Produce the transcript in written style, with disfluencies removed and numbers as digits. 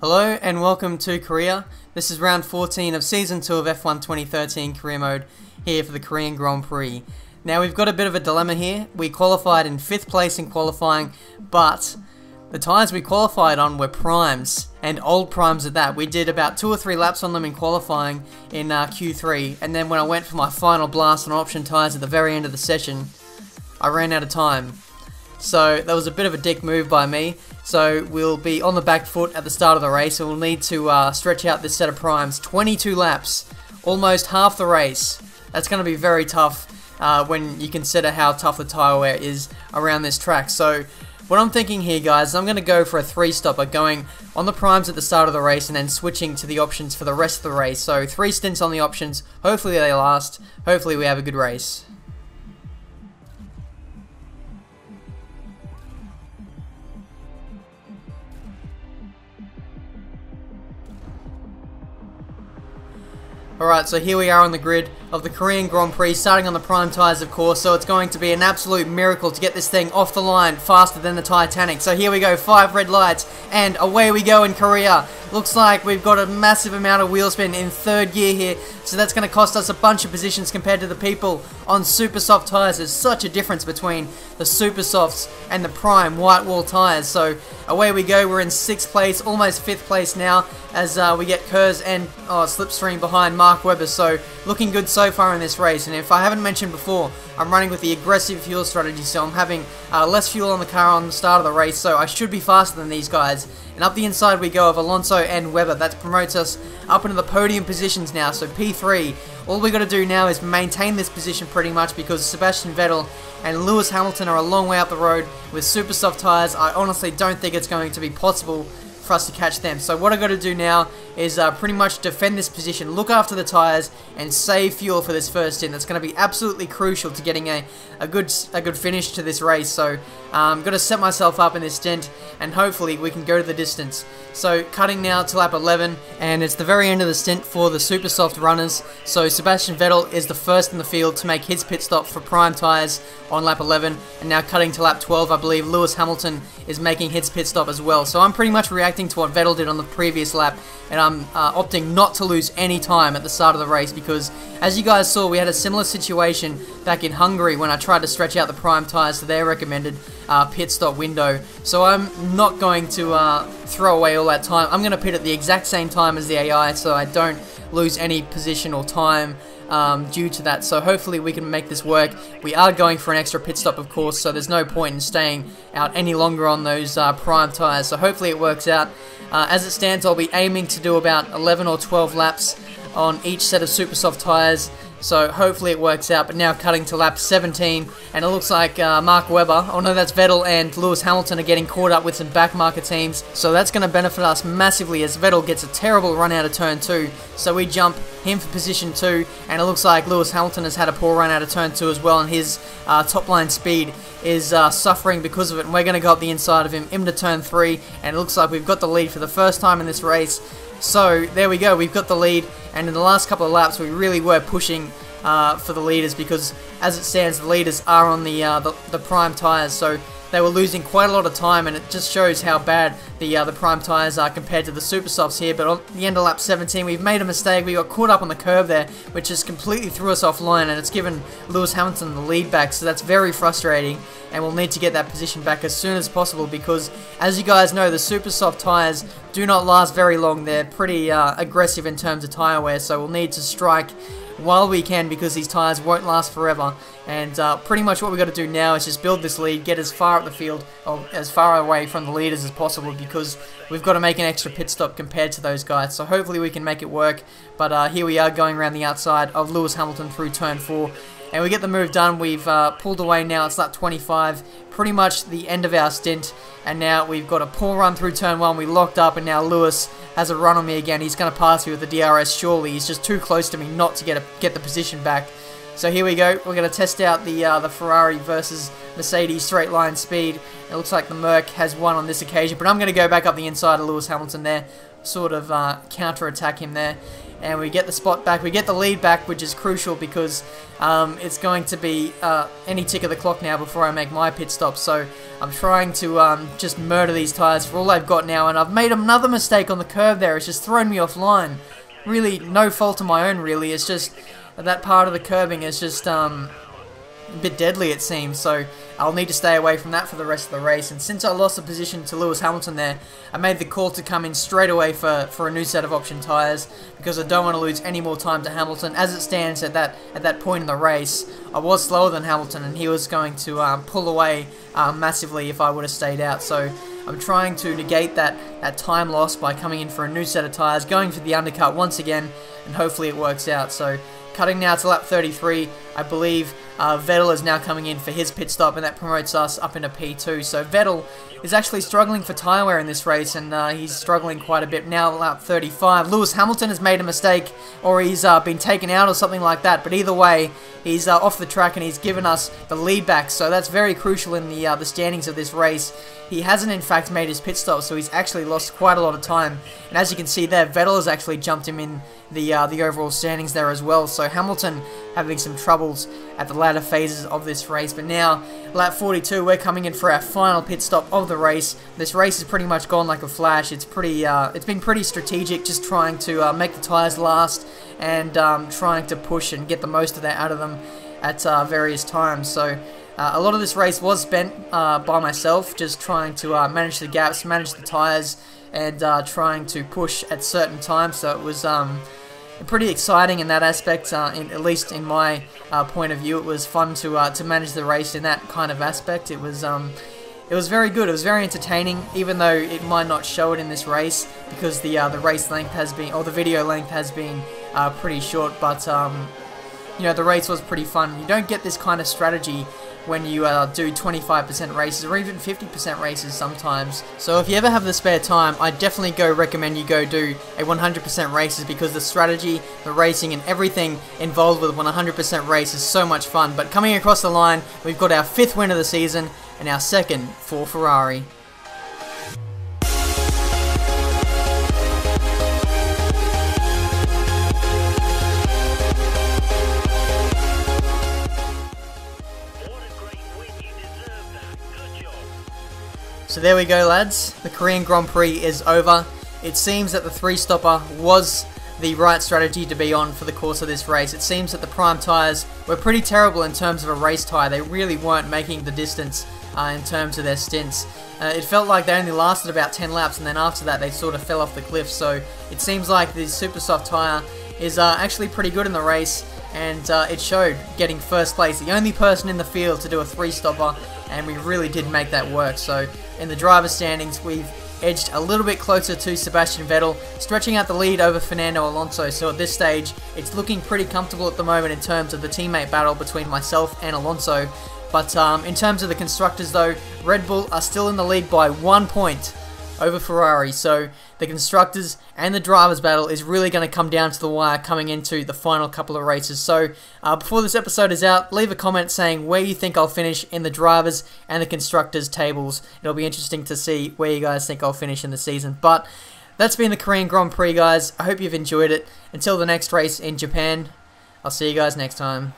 Hello and welcome to Korea. This is round 14 of Season 2 of F1 2013 Career Mode here for the Korean Grand Prix. Now we've got a bit of a dilemma here. We qualified in 5th place in qualifying, but the tyres we qualified on were primes, and old primes at that. We did about 2 or 3 laps on them in qualifying in Q3, and then when I went for my final blast on option tyres at the very end of the session, I ran out of time. So that was a bit of a dick move by me. So we'll be on the back foot at the start of the race, and we'll need to stretch out this set of primes. 22 laps, almost half the race. That's going to be very tough when you consider how tough the tyre wear is around this track. So what I'm thinking here, guys, I'm going to go for a 3-stopper, going on the primes at the start of the race and then switching to the options for the rest of the race. So 3 stints on the options. Hopefully they last. Hopefully we have a good race. Alright, so here we are on the grid of the Korean Grand Prix, starting on the prime tyres, of course, so it's going to be an absolute miracle to get this thing off the line faster than the Titanic. So here we go, 5 red lights, and away we go in Korea. Looks like we've got a massive amount of wheel spin in 3rd gear here, so that's going to cost us a bunch of positions compared to the people on super soft tyres. There's such a difference between the super softs and the prime white wall tyres. So away we go, we're in 6th place, almost 5th place now, as we get Kurz and Slipstream behind Mark Webber. So looking good so far in this race. And if I haven't mentioned before, I'm running with the aggressive fuel strategy, so I'm having less fuel on the car on the start of the race, so I should be faster than these guys. And up the inside we go of Alonso and Webber. That promotes us up into the podium positions now, so P3. All we got to do now is maintain this position pretty much, because Sebastian Vettel and Lewis Hamilton are a long way up the road with super soft tyres. I honestly don't think it's going to be possible for us to catch them. So what I got to do now is pretty much defend this position, look after the tyres, and save fuel for this first stint. That's going to be absolutely crucial to getting a good finish to this race. So I'm going to set myself up in this stint, and hopefully we can go to the distance. So cutting now to lap 11, and it's the very end of the stint for the super soft runners. So Sebastian Vettel is the first in the field to make his pit stop for prime tyres on lap 11, and now cutting to lap 12, I believe Lewis Hamilton is making his pit stop as well. So I'm pretty much reacting to what Vettel did on the previous lap, and I'm opting not to lose any time at the start of the race, because as you guys saw, we had a similar situation back in Hungary when I tried to stretch out the prime tyres to their recommended pit stop window. So I'm not going to throw away all that time. I'm going to pit at the exact same time as the AI, so I don't lose any position or time due to that. So hopefully we can make this work. We are going for an extra pit stop, of course, so there's no point in staying out any longer on those prime tyres. So hopefully it works out. As it stands, I'll be aiming to do about 11 or 12 laps on each set of super soft tyres. So hopefully it works out. But now cutting to lap 17, and it looks like Mark Webber, oh no, that's Vettel and Lewis Hamilton are getting caught up with some backmarker teams. So that's going to benefit us massively, as Vettel gets a terrible run out of turn 2. So we jump him for position 2, and it looks like Lewis Hamilton has had a poor run out of turn 2 as well, and his top line speed is suffering because of it. And we're going to go up the inside of him into turn 3, and it looks like we've got the lead for the first time in this race. So there we go, we've got the lead, and in the last couple of laps we really were pushing for the leaders, because as it stands the leaders are on the prime tyres, so they were losing quite a lot of time, and it just shows how bad the prime tyres are compared to the super softs here. But on the end of lap 17 we've made a mistake. We got caught up on the curve there, which just completely threw us offline, and it's given Lewis Hamilton the lead back, so that's very frustrating, and we'll need to get that position back as soon as possible, because as you guys know, the super soft tyres do not last very long. They're pretty aggressive in terms of tyre wear, so we'll need to strike while we can, because these tyres won't last forever. And pretty much what we've got to do now is just build this lead, get as far up the field, or as far away from the leaders as possible, because we've got to make an extra pit stop compared to those guys. So hopefully we can make it work. But here we are going around the outside of Lewis Hamilton through turn 4. And we get the move done. We've pulled away now. It's lap 25, pretty much the end of our stint. And now we've got a poor run through turn 1. We locked up, and now Lewis has a run on me again. He's going to pass me with the DRS, surely. He's just too close to me not to get the position back. So here we go. We're going to test out the Ferrari versus Mercedes straight line speed. It looks like the Merc has won on this occasion, but I'm going to go back up the inside of Lewis Hamilton there. sort of counter-attack him there. And we get the spot back, we get the lead back, which is crucial because it's going to be any tick of the clock now before I make my pit stop. So I'm trying to just murder these tyres for all I've got now, and I've made another mistake on the curb there. It's just thrown me offline. Really, no fault of my own, really. It's just that part of the curbing is just a bit deadly, it seems, so I'll need to stay away from that for the rest of the race. And since I lost the position to Lewis Hamilton there, I made the call to come in straight away for a new set of option tyres, because I don't want to lose any more time to Hamilton. As it stands at that point in the race, I was slower than Hamilton, and he was going to pull away massively if I would have stayed out. So I'm trying to negate that time loss by coming in for a new set of tyres, going for the undercut once again, and hopefully it works out. So cutting now to lap 33, I believe Vettel is now coming in for his pit stop, and that promotes us up into P2. So Vettel is actually struggling for tyre wear in this race, and he's struggling quite a bit. Now lap 35, Lewis Hamilton has made a mistake, or he's been taken out or something like that, but either way, he's off the track and he's given us the lead back, so that's very crucial in the standings of this race. He hasn't in fact made his pit stop, so he's actually lost quite a lot of time, and as you can see there, Vettel has actually jumped him in the overall standings there as well. So Hamilton having some troubles at the latter phases of this race. But now, lap 42, we're coming in for our final pit stop of the race. This race has pretty much gone like a flash. It's been pretty strategic, just trying to make the tyres last and trying to push and get the most of that out of them at various times. So a lot of this race was spent by myself, just trying to manage the gaps, manage the tyres, and trying to push at certain times. So it was pretty exciting in that aspect, at least in my point of view. It was fun to manage the race in that kind of aspect. It was very good. It was very entertaining, even though it might not show it in this race because the race length has been, or the video length has been pretty short. But you know, the race was pretty fun. You don't get this kind of strategy when you do 25% races or even 50% races sometimes. So if you ever have the spare time, I definitely recommend you go do a 100% races, because the strategy, the racing and everything involved with 100% race is so much fun. But coming across the line, we've got our 5th win of the season and our 2nd for Ferrari. So there we go, lads. The Korean Grand Prix is over. It seems that the 3-stopper was the right strategy to be on for the course of this race. It seems that the prime tyres were pretty terrible in terms of a race tyre. They really weren't making the distance in terms of their stints. It felt like they only lasted about 10 laps, and then after that they sort of fell off the cliff. So it seems like the super soft tyre is actually pretty good in the race, and it showed, getting 1st place, the only person in the field to do a 3-stopper, and we really did make that work. So in the driver's standings, we've edged a little bit closer to Sebastian Vettel, stretching out the lead over Fernando Alonso. So at this stage, it's looking pretty comfortable at the moment in terms of the teammate battle between myself and Alonso. But in terms of the constructors though, Red Bull are still in the lead by 1 point over Ferrari. So the constructors and the drivers battle is really going to come down to the wire coming into the final couple of races. So before this episode is out, leave a comment saying where you think I'll finish in the drivers and the constructors tables. It'll be interesting to see where you guys think I'll finish in the season. But that's been the Korean Grand Prix, guys. I hope you've enjoyed it. Until the next race in Japan, I'll see you guys next time.